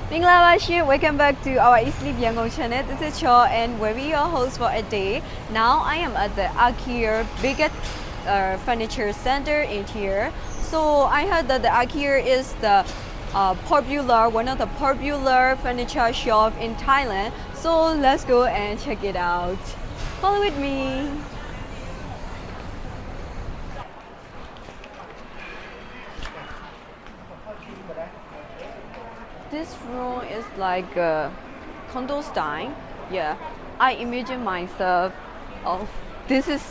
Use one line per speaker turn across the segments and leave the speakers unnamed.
Minglawashi, welcome back to our EatSleepYangon channel. This is Chaw and we'll be your host for a day. Now I am at the IKEA biggest furniture center in here. So I heard that the IKEA is the one of the popular furniture shop in Thailand. So let's go and check it out. Follow with me. This room is like a condo style. Yeah, I imagine myself. Oh, this is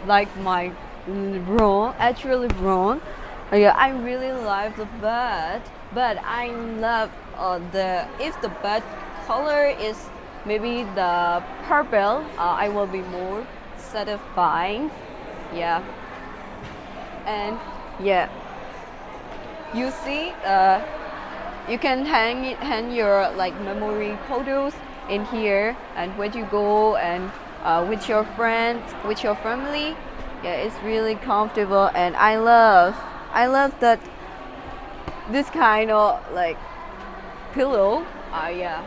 like my room, actually room. Yeah, I really love the bed, but I love if the bed color is maybe the purple, I will be more satisfying. Yeah, and yeah, you see. You can hang your like memory photos in here, and when you go and with your friends, with your family, yeah, it's really comfortable, and I love that this kind of like pillow. Yeah,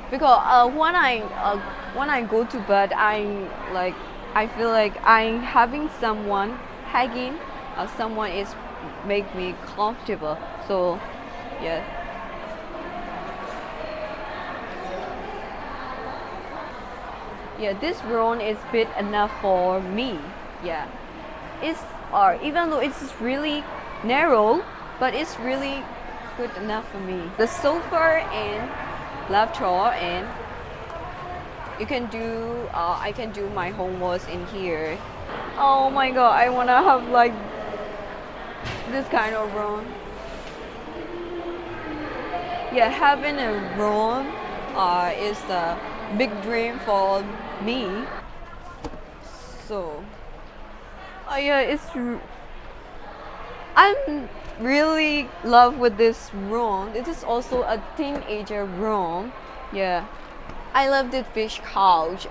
because when I go to bed, I feel like I'm having someone hanging, someone is make me comfortable. So yeah, this room is big enough for me. Yeah, it's even though it's really narrow, but it's really good enough for me. The sofa and laptop, and you can do I can do my homework in here. Oh my god, I wanna have like this kind of room. Yeah, having a room is a big dream for me. So yeah, I'm really love with this room. This is also a teenager room. Yeah, I love this beach couch.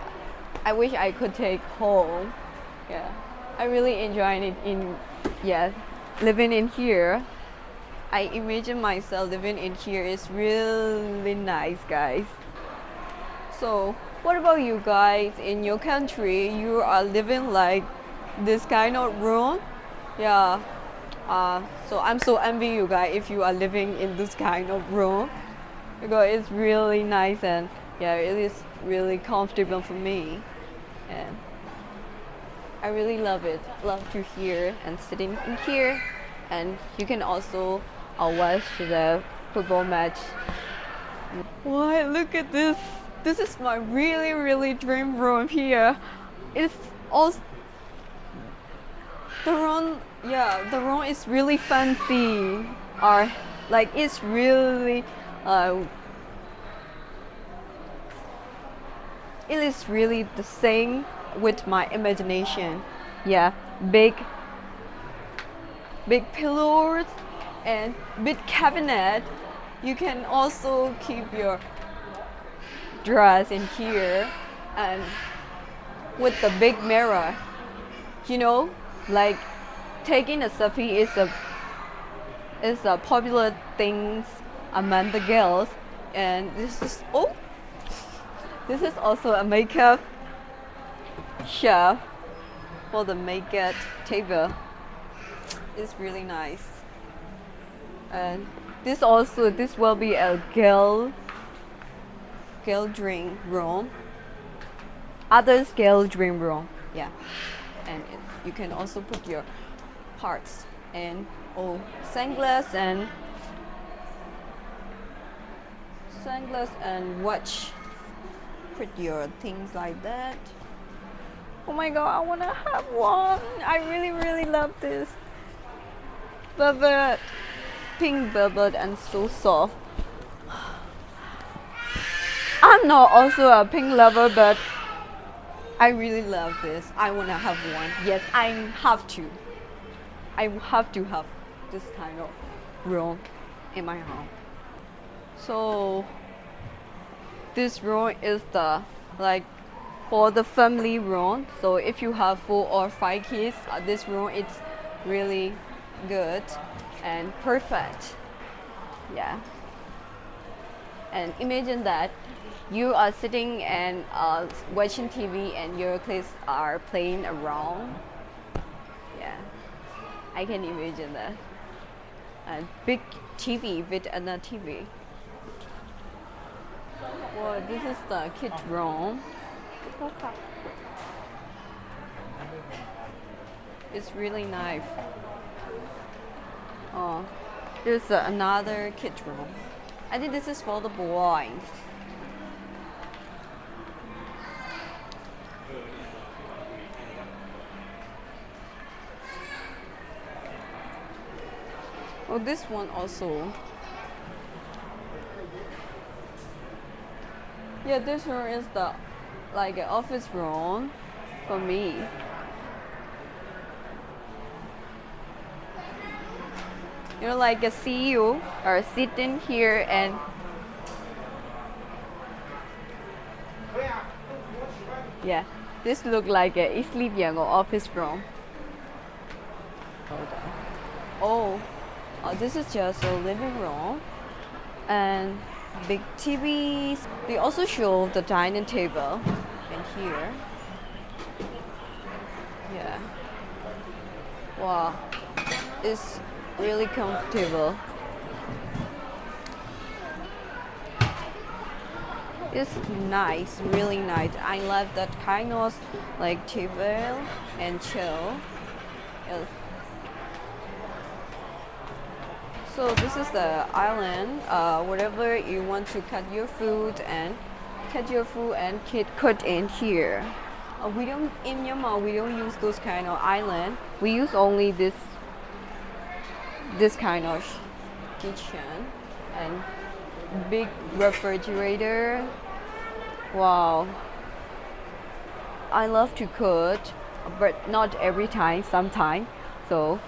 I wish I could take home. Yeah, I really enjoy it living in here. I imagine myself living in here is really nice, guys. So what about you guys in your country? You are living like this kind of room? Yeah, so I'm so envy you guys if you are living in this kind of room, because it's really nice, and yeah, it is really comfortable for me, and I really love it. Love to hear and sitting in here, and you can also watch the football match. Why, look at this! This is my really dream room here. It's also the room. Yeah, the room is really fancy. Or like it's really it is really the same with my imagination. Yeah, big pillows and big cabinet. You can also keep your dress in here, and with the big mirror, like taking a selfie is a popular thing among the girls, and this is also a makeup shelf for the makeup table. It's really nice. And this will be a girl dream room. Others girl dream room. Yeah, and you can also put your parts and sunglass and watch. Put your things like that. Oh my god, I wanna have one. I really love this. Velvet, pink velvet, and so soft. I'm not also a pink lover, but I really love this. I wanna have one. Yes, I have to. I have to have this kind of room in my home. So this room is the for the family room. So if you have 4 or 5 kids, this room it's really good and perfect. Yeah. And imagine that you are sitting and watching TV and your kids are playing around. Yeah, I can imagine that. A big TV with another TV. Well, this is the kids' room. It's really nice. Oh, there's another kids' room. I think this is for the boys. Oh, this one also. Yeah, this room is the like an office room for me. You know, like a CEO or sitting here and yeah, this look like a EatSleepYangon office room. Oh, this is just a living room and big TVs. They also show the dining table in here. Yeah. Wow, it's really comfortable. It's nice, really nice. I love that kind of like table and chill. Yes. So this is the island. Whatever you want to cut your food and cut in here. We don't in Myanmar. We don't use those kind of island. We use only this kind of kitchen and big refrigerator. Wow. I love to cook, but not every time. Sometimes. So.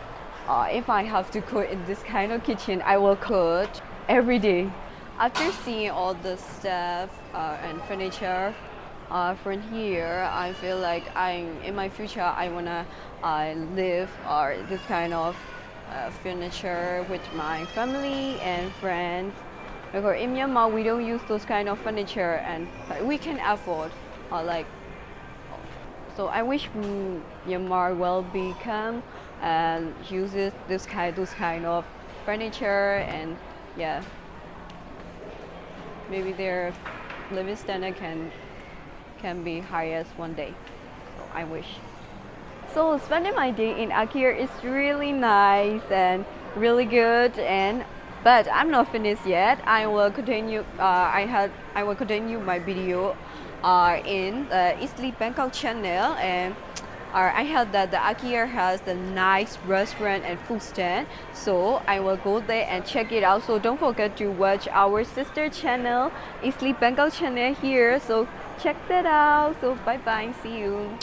If I have to cook in this kind of kitchen, I will cook every day. After seeing all the stuff and furniture from here, I feel like in my future I wanna live this kind of furniture with my family and friends. Because in Myanmar we don't use those kind of furniture, and we can afford So I wish Myanmar will become and uses those kind of furniture, and yeah, maybe their living standard can be higher one day. So I wish. So spending my day in IKEA is really nice and really good, but I'm not finished yet. I will continue. I will continue my video in the EatSleep Bangkok channel, and I heard that the IKEA has the nice restaurant and food stand, so I will go there and check it out. So don't forget to watch our sister channel, EatSleep Bangkok channel here. So check that out. So bye bye, see you.